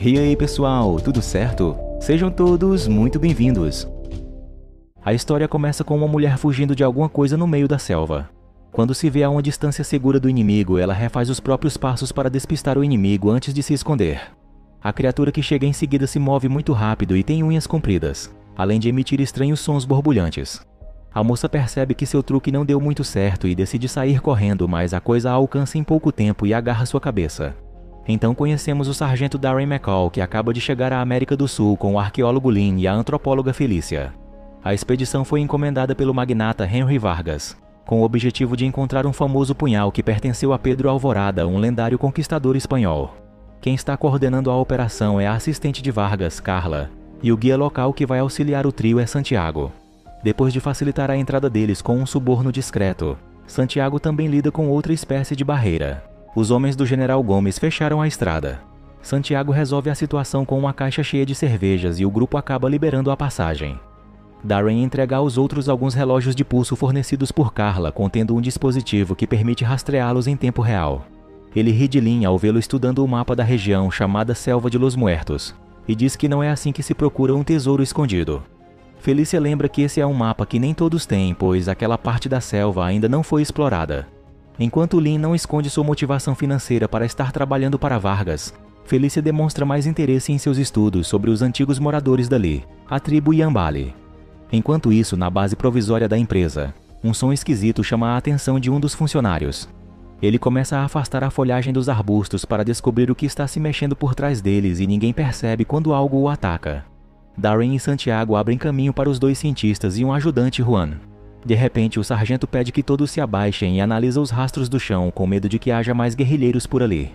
E aí pessoal, tudo certo? Sejam todos muito bem-vindos. A história começa com uma mulher fugindo de alguma coisa no meio da selva. Quando se vê a uma distância segura do inimigo, ela refaz os próprios passos para despistar o inimigo antes de se esconder. A criatura que chega em seguida se move muito rápido e tem unhas compridas, além de emitir estranhos sons borbulhantes. A moça percebe que seu truque não deu muito certo e decide sair correndo, mas a coisa a alcança em pouco tempo e agarra sua cabeça. Então conhecemos o sargento Darren McCall, que acaba de chegar à América do Sul com o arqueólogo Lynn e a antropóloga Felícia. A expedição foi encomendada pelo magnata Henry Vargas, com o objetivo de encontrar um famoso punhal que pertenceu a Pedro Alvorada, um lendário conquistador espanhol. Quem está coordenando a operação é a assistente de Vargas, Carla, e o guia local que vai auxiliar o trio é Santiago. Depois de facilitar a entrada deles com um suborno discreto, Santiago também lida com outra espécie de barreira. Os homens do General Gomes fecharam a estrada. Santiago resolve a situação com uma caixa cheia de cervejas e o grupo acaba liberando a passagem. Darren entrega aos outros alguns relógios de pulso fornecidos por Carla, contendo um dispositivo que permite rastreá-los em tempo real. Ele ri de Lynn ao vê-lo estudando o mapa da região chamada Selva de Los Muertos, e diz que não é assim que se procura um tesouro escondido. Felícia lembra que esse é um mapa que nem todos têm, pois aquela parte da selva ainda não foi explorada. Enquanto Lynn não esconde sua motivação financeira para estar trabalhando para Vargas, Felícia demonstra mais interesse em seus estudos sobre os antigos moradores dali, a tribo Yambali. Enquanto isso, na base provisória da empresa, um som esquisito chama a atenção de um dos funcionários. Ele começa a afastar a folhagem dos arbustos para descobrir o que está se mexendo por trás deles e ninguém percebe quando algo o ataca. Darren e Santiago abrem caminho para os dois cientistas e um ajudante, Juan. De repente, o sargento pede que todos se abaixem e analisa os rastros do chão, com medo de que haja mais guerrilheiros por ali.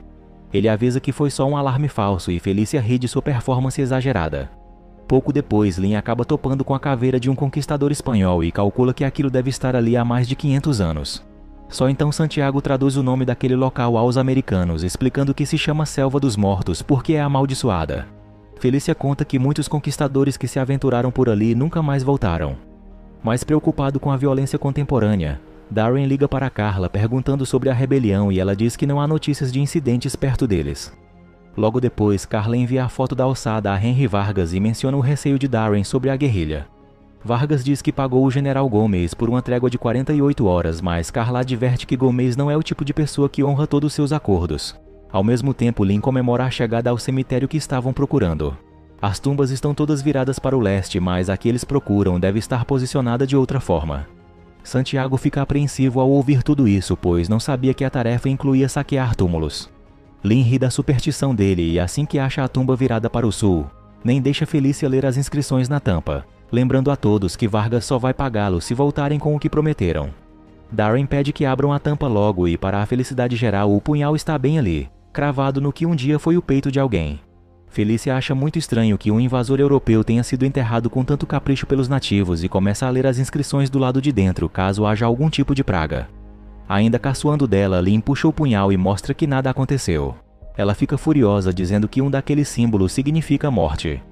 Ele avisa que foi só um alarme falso e Felícia ri de sua performance exagerada. Pouco depois, Lynn acaba topando com a caveira de um conquistador espanhol e calcula que aquilo deve estar ali há mais de 500 anos. Só então Santiago traduz o nome daquele local aos americanos, explicando que se chama Selva dos Mortos porque é amaldiçoada. Felícia conta que muitos conquistadores que se aventuraram por ali nunca mais voltaram. Mais preocupado com a violência contemporânea, Darren liga para Carla perguntando sobre a rebelião e ela diz que não há notícias de incidentes perto deles. Logo depois, Carla envia a foto da ossada a Henry Vargas e menciona o receio de Darren sobre a guerrilha. Vargas diz que pagou o General Gomes por uma trégua de 48 horas, mas Carla adverte que Gomes não é o tipo de pessoa que honra todos os seus acordos. Ao mesmo tempo, Lynn comemora a chegada ao cemitério que estavam procurando. As tumbas estão todas viradas para o leste, mas a que eles procuram deve estar posicionada de outra forma. Santiago fica apreensivo ao ouvir tudo isso, pois não sabia que a tarefa incluía saquear túmulos. Lynn ri da superstição dele e assim que acha a tumba virada para o sul, nem deixa Felícia ler as inscrições na tampa, lembrando a todos que Vargas só vai pagá-lo se voltarem com o que prometeram. Darren pede que abram a tampa logo e, para a felicidade geral, o punhal está bem ali, cravado no que um dia foi o peito de alguém. Felícia acha muito estranho que um invasor europeu tenha sido enterrado com tanto capricho pelos nativos e começa a ler as inscrições do lado de dentro, caso haja algum tipo de praga. Ainda caçoando dela, Lynn puxa o punhal e mostra que nada aconteceu. Ela fica furiosa, dizendo que um daqueles símbolos significa morte.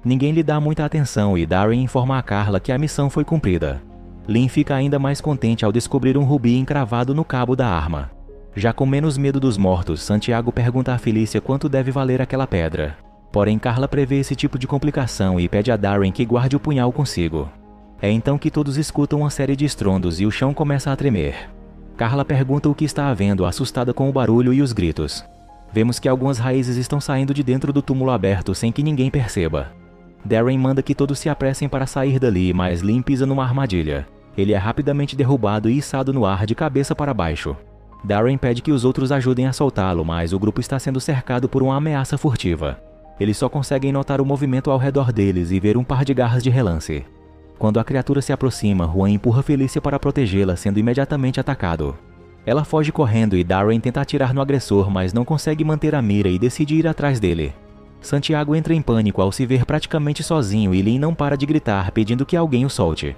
Ninguém lhe dá muita atenção e Darren informa a Carla que a missão foi cumprida. Lynn fica ainda mais contente ao descobrir um rubi encravado no cabo da arma. Já com menos medo dos mortos, Santiago pergunta a Felícia quanto deve valer aquela pedra. Porém, Carla prevê esse tipo de complicação e pede a Darren que guarde o punhal consigo. É então que todos escutam uma série de estrondos e o chão começa a tremer. Carla pergunta o que está havendo, assustada com o barulho e os gritos. Vemos que algumas raízes estão saindo de dentro do túmulo aberto sem que ninguém perceba. Darren manda que todos se apressem para sair dali, mas Lynn pisa numa armadilha. Ele é rapidamente derrubado e içado no ar de cabeça para baixo. Darren pede que os outros ajudem a soltá-lo, mas o grupo está sendo cercado por uma ameaça furtiva. Eles só conseguem notar o movimento ao redor deles e ver um par de garras de relance. Quando a criatura se aproxima, Juan empurra Felícia para protegê-la, sendo imediatamente atacado. Ela foge correndo e Darren tenta atirar no agressor, mas não consegue manter a mira e decide ir atrás dele. Santiago entra em pânico ao se ver praticamente sozinho e Lynn não para de gritar, pedindo que alguém o solte.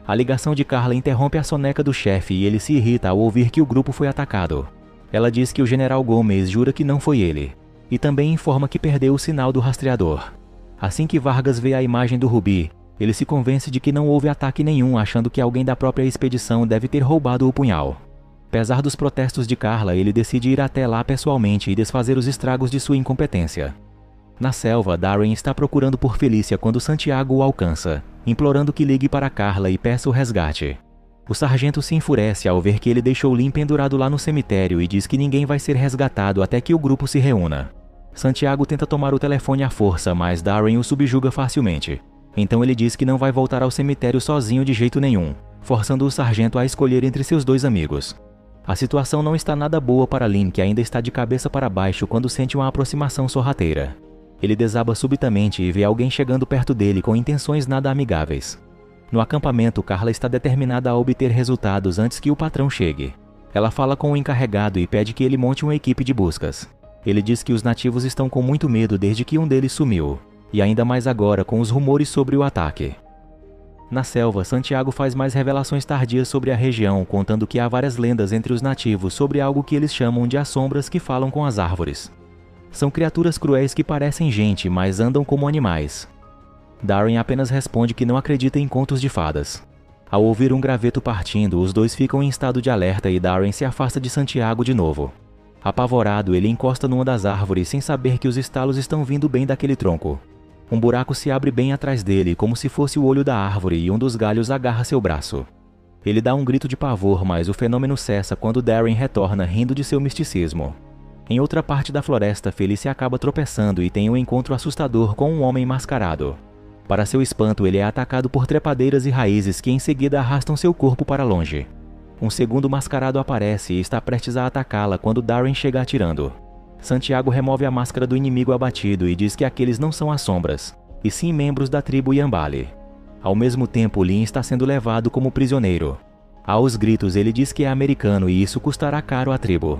A ligação de Carla interrompe a soneca do chefe e ele se irrita ao ouvir que o grupo foi atacado. Ela diz que o General Gomes jura que não foi ele, e também informa que perdeu o sinal do rastreador. Assim que Vargas vê a imagem do rubi, ele se convence de que não houve ataque nenhum, achando que alguém da própria expedição deve ter roubado o punhal. Apesar dos protestos de Carla, ele decide ir até lá pessoalmente e desfazer os estragos de sua incompetência. Na selva, Darren está procurando por Felícia quando Santiago o alcança, implorando que ligue para Carla e peça o resgate. O sargento se enfurece ao ver que ele deixou Lynn pendurado lá no cemitério e diz que ninguém vai ser resgatado até que o grupo se reúna. Santiago tenta tomar o telefone à força, mas Darren o subjuga facilmente. Então ele diz que não vai voltar ao cemitério sozinho de jeito nenhum, forçando o sargento a escolher entre seus dois amigos. A situação não está nada boa para Lynn, que ainda está de cabeça para baixo quando sente uma aproximação sorrateira. Ele desaba subitamente e vê alguém chegando perto dele com intenções nada amigáveis. No acampamento, Carla está determinada a obter resultados antes que o patrão chegue. Ela fala com o encarregado e pede que ele monte uma equipe de buscas. Ele diz que os nativos estão com muito medo desde que um deles sumiu, e ainda mais agora com os rumores sobre o ataque. Na selva, Santiago faz mais revelações tardias sobre a região, contando que há várias lendas entre os nativos sobre algo que eles chamam de assombras que falam com as árvores. São criaturas cruéis que parecem gente, mas andam como animais. Darren apenas responde que não acredita em contos de fadas. Ao ouvir um graveto partindo, os dois ficam em estado de alerta e Darren se afasta de Santiago de novo. Apavorado, ele encosta numa das árvores sem saber que os estalos estão vindo bem daquele tronco. Um buraco se abre bem atrás dele, como se fosse o olho da árvore, e um dos galhos agarra seu braço. Ele dá um grito de pavor, mas o fenômeno cessa quando Darren retorna rindo de seu misticismo. Em outra parte da floresta, Felícia acaba tropeçando e tem um encontro assustador com um homem mascarado. Para seu espanto, ele é atacado por trepadeiras e raízes que em seguida arrastam seu corpo para longe. Um segundo mascarado aparece e está prestes a atacá-la quando Darren chega atirando. Santiago remove a máscara do inimigo abatido e diz que aqueles não são assombras, e sim membros da tribo Yambali. Ao mesmo tempo, Lynn está sendo levado como prisioneiro. Aos gritos, ele diz que é americano e isso custará caro à tribo.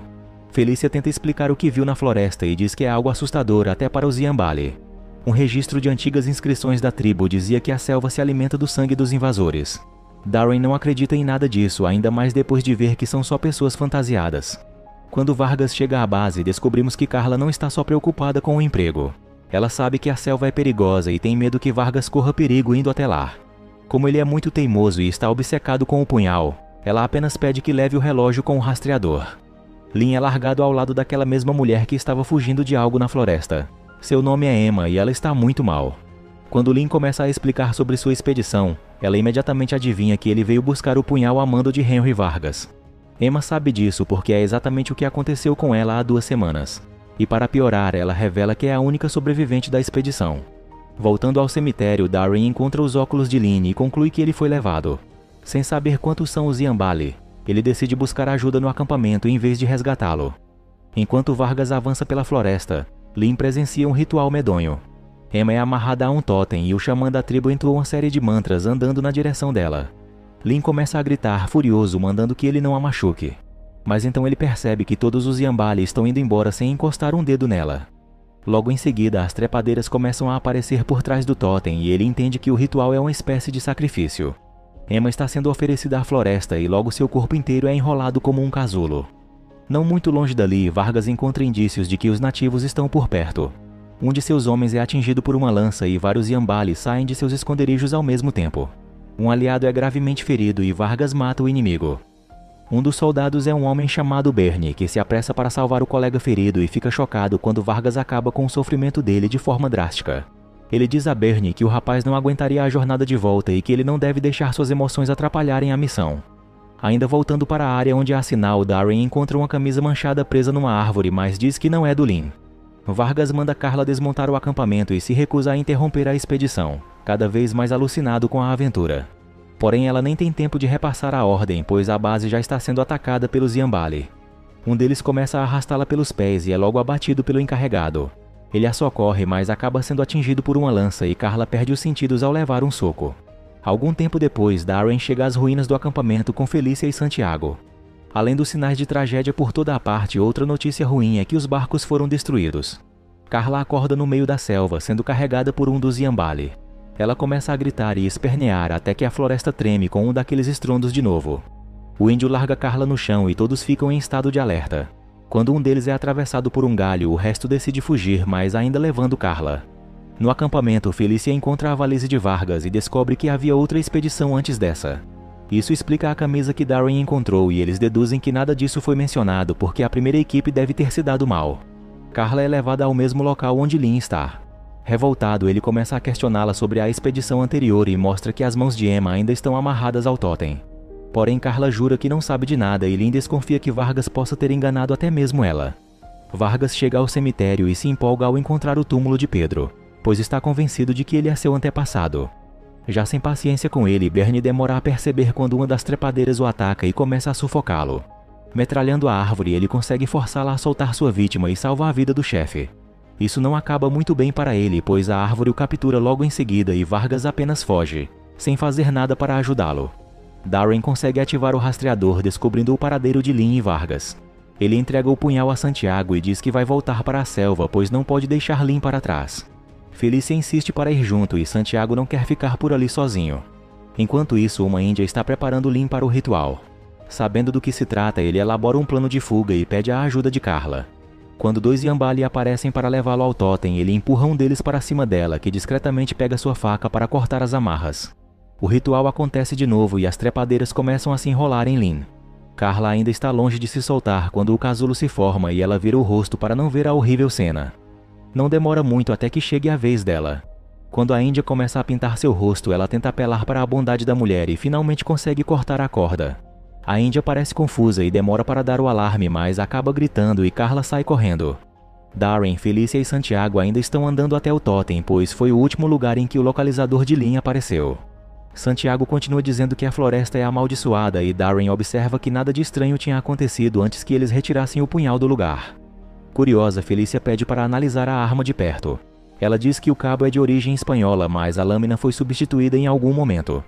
Felícia tenta explicar o que viu na floresta e diz que é algo assustador até para os Yambali. Um registro de antigas inscrições da tribo dizia que a selva se alimenta do sangue dos invasores. Darren não acredita em nada disso, ainda mais depois de ver que são só pessoas fantasiadas. Quando Vargas chega à base, descobrimos que Carla não está só preocupada com o emprego. Ela sabe que a selva é perigosa e tem medo que Vargas corra perigo indo até lá. Como ele é muito teimoso e está obcecado com o punhal, ela apenas pede que leve o relógio com o rastreador. Lynn é largado ao lado daquela mesma mulher que estava fugindo de algo na floresta. Seu nome é Emma e ela está muito mal. Quando Lynn começa a explicar sobre sua expedição, ela imediatamente adivinha que ele veio buscar o punhal a mando de Henry Vargas. Emma sabe disso porque é exatamente o que aconteceu com ela há 2 semanas. E para piorar, ela revela que é a única sobrevivente da expedição. Voltando ao cemitério, Darren encontra os óculos de Lynn e conclui que ele foi levado. Sem saber quantos são os Yambali, ele decide buscar ajuda no acampamento em vez de resgatá-lo. Enquanto Vargas avança pela floresta, Lynn presencia um ritual medonho. Emma é amarrada a um totem e o xamã da tribo entoa uma série de mantras andando na direção dela. Lynn começa a gritar, furioso, mandando que ele não a machuque. Mas então ele percebe que todos os Yambali estão indo embora sem encostar um dedo nela. Logo em seguida, as trepadeiras começam a aparecer por trás do totem e ele entende que o ritual é uma espécie de sacrifício. Emma está sendo oferecida à floresta e logo seu corpo inteiro é enrolado como um casulo. Não muito longe dali, Vargas encontra indícios de que os nativos estão por perto. Um de seus homens é atingido por uma lança e vários Yambali saem de seus esconderijos ao mesmo tempo. Um aliado é gravemente ferido e Vargas mata o inimigo. Um dos soldados é um homem chamado Bernie, que se apressa para salvar o colega ferido e fica chocado quando Vargas acaba com o sofrimento dele de forma drástica. Ele diz a Bernie que o rapaz não aguentaria a jornada de volta e que ele não deve deixar suas emoções atrapalharem a missão. Ainda voltando para a área onde há sinal, Darren encontra uma camisa manchada presa numa árvore, mas diz que não é do Lynn. Vargas manda Carla desmontar o acampamento e se recusa a interromper a expedição, cada vez mais alucinado com a aventura. Porém, ela nem tem tempo de repassar a ordem, pois a base já está sendo atacada pelos Yambali. Um deles começa a arrastá-la pelos pés e é logo abatido pelo encarregado. Ele a socorre, mas acaba sendo atingido por uma lança e Carla perde os sentidos ao levar um soco. Algum tempo depois, Darren chega às ruínas do acampamento com Felícia e Santiago. Além dos sinais de tragédia por toda a parte, outra notícia ruim é que os barcos foram destruídos. Carla acorda no meio da selva, sendo carregada por um dos Yambali. Ela começa a gritar e espernear até que a floresta treme com um daqueles estrondos de novo. O índio larga Carla no chão e todos ficam em estado de alerta. Quando um deles é atravessado por um galho, o resto decide fugir, mas ainda levando Carla. No acampamento, Felícia encontra a valise de Vargas e descobre que havia outra expedição antes dessa. Isso explica a camisa que Darren encontrou e eles deduzem que nada disso foi mencionado porque a primeira equipe deve ter se dado mal. Carla é levada ao mesmo local onde Lynn está. Revoltado, ele começa a questioná-la sobre a expedição anterior e mostra que as mãos de Emma ainda estão amarradas ao totem. Porém, Carla jura que não sabe de nada e Lynn desconfia que Vargas possa ter enganado até mesmo ela. Vargas chega ao cemitério e se empolga ao encontrar o túmulo de Pedro, pois está convencido de que ele é seu antepassado. Já sem paciência com ele, Bernie demora a perceber quando uma das trepadeiras o ataca e começa a sufocá-lo. Metralhando a árvore, ele consegue forçá-la a soltar sua vítima e salvar a vida do chefe. Isso não acaba muito bem para ele, pois a árvore o captura logo em seguida e Vargas apenas foge, sem fazer nada para ajudá-lo. Darren consegue ativar o rastreador, descobrindo o paradeiro de Lynn e Vargas. Ele entrega o punhal a Santiago e diz que vai voltar para a selva, pois não pode deixar Lynn para trás. Felícia insiste para ir junto e Santiago não quer ficar por ali sozinho. Enquanto isso, uma índia está preparando Lynn para o ritual. Sabendo do que se trata, ele elabora um plano de fuga e pede a ajuda de Carla. Quando dois Yambali aparecem para levá-lo ao totem, ele empurra um deles para cima dela, que discretamente pega sua faca para cortar as amarras. O ritual acontece de novo e as trepadeiras começam a se enrolar em Lynn. Carla ainda está longe de se soltar quando o casulo se forma e ela vira o rosto para não ver a horrível cena. Não demora muito até que chegue a vez dela. Quando a índia começa a pintar seu rosto, ela tenta apelar para a bondade da mulher e finalmente consegue cortar a corda. A índia parece confusa e demora para dar o alarme, mas acaba gritando e Carla sai correndo. Darren, Felícia e Santiago ainda estão andando até o totem, pois foi o último lugar em que o localizador de Lynn apareceu. Santiago continua dizendo que a floresta é amaldiçoada e Darren observa que nada de estranho tinha acontecido antes que eles retirassem o punhal do lugar. Curiosa, Felícia pede para analisar a arma de perto. Ela diz que o cabo é de origem espanhola, mas a lâmina foi substituída em algum momento.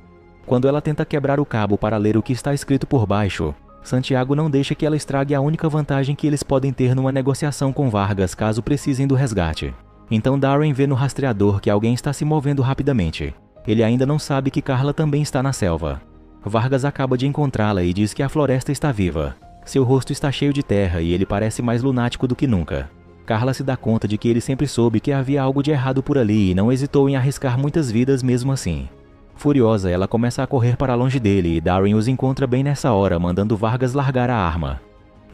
Quando ela tenta quebrar o cabo para ler o que está escrito por baixo, Santiago não deixa que ela estrague a única vantagem que eles podem ter numa negociação com Vargas caso precisem do resgate. Então Darren vê no rastreador que alguém está se movendo rapidamente. Ele ainda não sabe que Carla também está na selva. Vargas acaba de encontrá-la e diz que a floresta está viva. Seu rosto está cheio de terra e ele parece mais lunático do que nunca. Carla se dá conta de que ele sempre soube que havia algo de errado por ali e não hesitou em arriscar muitas vidas mesmo assim. Furiosa, ela começa a correr para longe dele e Darren os encontra bem nessa hora, mandando Vargas largar a arma.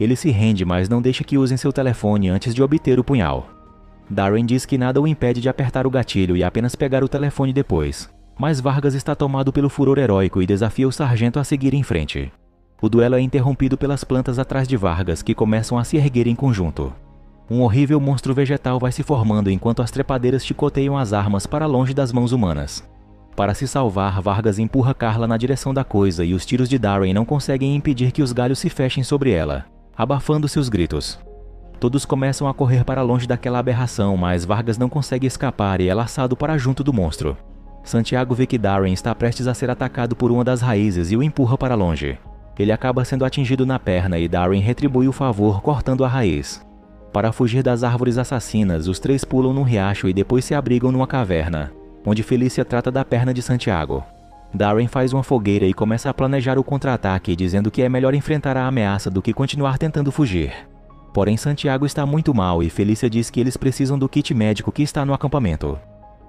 Ele se rende, mas não deixa que usem seu telefone antes de obter o punhal. Darren diz que nada o impede de apertar o gatilho e apenas pegar o telefone depois. Mas Vargas está tomado pelo furor heróico e desafia o sargento a seguir em frente. O duelo é interrompido pelas plantas atrás de Vargas, que começam a se erguer em conjunto. Um horrível monstro vegetal vai se formando enquanto as trepadeiras chicoteiam as armas para longe das mãos humanas. Para se salvar, Vargas empurra Carla na direção da coisa e os tiros de Darren não conseguem impedir que os galhos se fechem sobre ela, abafando seus gritos. Todos começam a correr para longe daquela aberração, mas Vargas não consegue escapar e é laçado para junto do monstro. Santiago vê que Darren está prestes a ser atacado por uma das raízes e o empurra para longe. Ele acaba sendo atingido na perna e Darren retribui o favor cortando a raiz. Para fugir das árvores assassinas, os três pulam num riacho e depois se abrigam numa caverna, onde Felícia trata da perna de Santiago. Darren faz uma fogueira e começa a planejar o contra-ataque, dizendo que é melhor enfrentar a ameaça do que continuar tentando fugir. Porém, Santiago está muito mal e Felícia diz que eles precisam do kit médico que está no acampamento.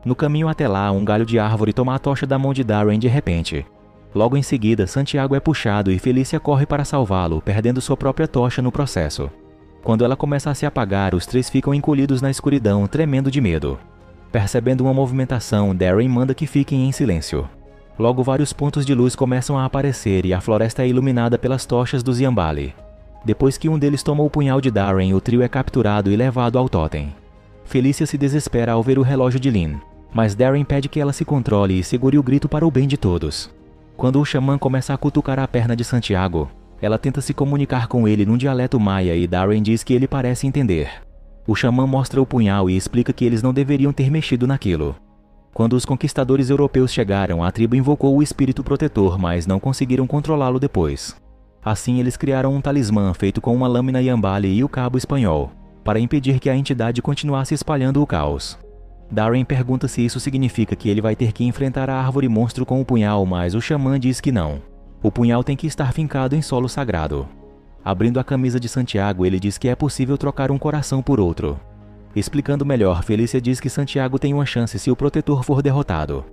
No caminho até lá, um galho de árvore toma a tocha da mão de Darren de repente. Logo em seguida, Santiago é puxado e Felícia corre para salvá-lo, perdendo sua própria tocha no processo. Quando ela começa a se apagar, os três ficam encolhidos na escuridão, tremendo de medo. Percebendo uma movimentação, Darren manda que fiquem em silêncio. Logo, vários pontos de luz começam a aparecer e a floresta é iluminada pelas tochas dos Yambali. Depois que um deles toma o punhal de Darren, o trio é capturado e levado ao totem. Felícia se desespera ao ver o relógio de Lynn, mas Darren pede que ela se controle e segure o grito para o bem de todos. Quando o xamã começa a cutucar a perna de Santiago, ela tenta se comunicar com ele num dialeto maia e Darren diz que ele parece entender. O xamã mostra o punhal e explica que eles não deveriam ter mexido naquilo. Quando os conquistadores europeus chegaram, a tribo invocou o espírito protetor, mas não conseguiram controlá-lo depois. Assim, eles criaram um talismã feito com uma lâmina Yambali e o cabo espanhol, para impedir que a entidade continuasse espalhando o caos. Darren pergunta se isso significa que ele vai ter que enfrentar a árvore monstro com o punhal, mas o xamã diz que não. O punhal tem que estar fincado em solo sagrado. Abrindo a camisa de Santiago, ele diz que é possível trocar um coração por outro. Explicando melhor, Felícia diz que Santiago tem uma chance se o protetor for derrotado.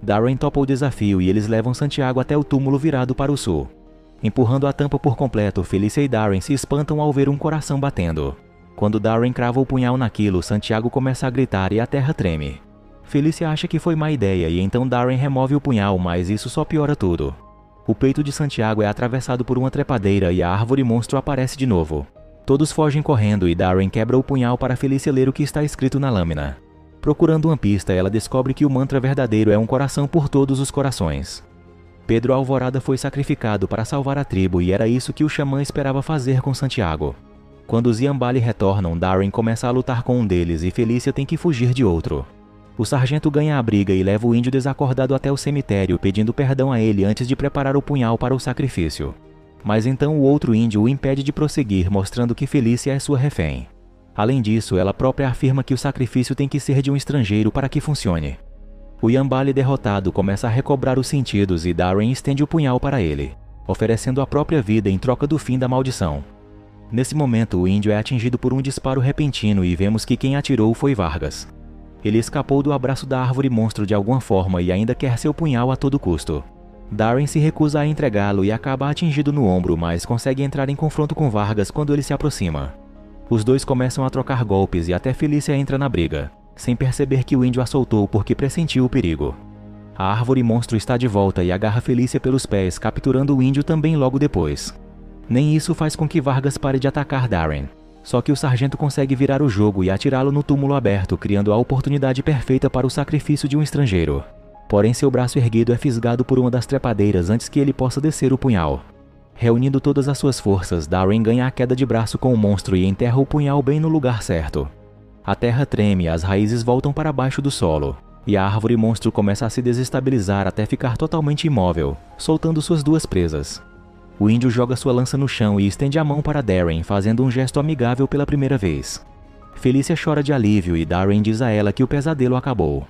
Darren topa o desafio e eles levam Santiago até o túmulo virado para o sul. Empurrando a tampa por completo, Felícia e Darren se espantam ao ver um coração batendo. Quando Darren crava o punhal naquilo, Santiago começa a gritar e a terra treme. Felícia acha que foi má ideia e então Darren remove o punhal, mas isso só piora tudo. O peito de Santiago é atravessado por uma trepadeira e a árvore monstro aparece de novo. Todos fogem correndo e Darren quebra o punhal para Felícia ler o que está escrito na lâmina. Procurando uma pista, ela descobre que o mantra verdadeiro é um coração por todos os corações. Pedro Alvorada foi sacrificado para salvar a tribo e era isso que o xamã esperava fazer com Santiago. Quando os Yambali retornam, Darren começa a lutar com um deles e Felícia tem que fugir de outro. O sargento ganha a briga e leva o índio desacordado até o cemitério, pedindo perdão a ele antes de preparar o punhal para o sacrifício. Mas então o outro índio o impede de prosseguir, mostrando que Felícia é sua refém. Além disso, ela própria afirma que o sacrifício tem que ser de um estrangeiro para que funcione. O Yambali derrotado começa a recobrar os sentidos e Darren estende o punhal para ele, oferecendo a própria vida em troca do fim da maldição. Nesse momento, o índio é atingido por um disparo repentino e vemos que quem atirou foi Vargas. Ele escapou do abraço da árvore monstro de alguma forma e ainda quer seu punhal a todo custo. Darren se recusa a entregá-lo e acaba atingido no ombro, mas consegue entrar em confronto com Vargas quando ele se aproxima. Os dois começam a trocar golpes e até Felícia entra na briga, sem perceber que o índio a soltou porque pressentiu o perigo. A árvore monstro está de volta e agarra Felícia pelos pés, capturando o índio também logo depois. Nem isso faz com que Vargas pare de atacar Darren. Só que o sargento consegue virar o jogo e atirá-lo no túmulo aberto, criando a oportunidade perfeita para o sacrifício de um estrangeiro. Porém, seu braço erguido é fisgado por uma das trepadeiras antes que ele possa descer o punhal. Reunindo todas as suas forças, Darren ganha a queda de braço com o monstro e enterra o punhal bem no lugar certo. A terra treme, as raízes voltam para baixo do solo, e a árvore monstro começa a se desestabilizar até ficar totalmente imóvel, soltando suas duas presas. O índio joga sua lança no chão e estende a mão para Darren, fazendo um gesto amigável pela primeira vez. Felícia chora de alívio e Darren diz a ela que o pesadelo acabou.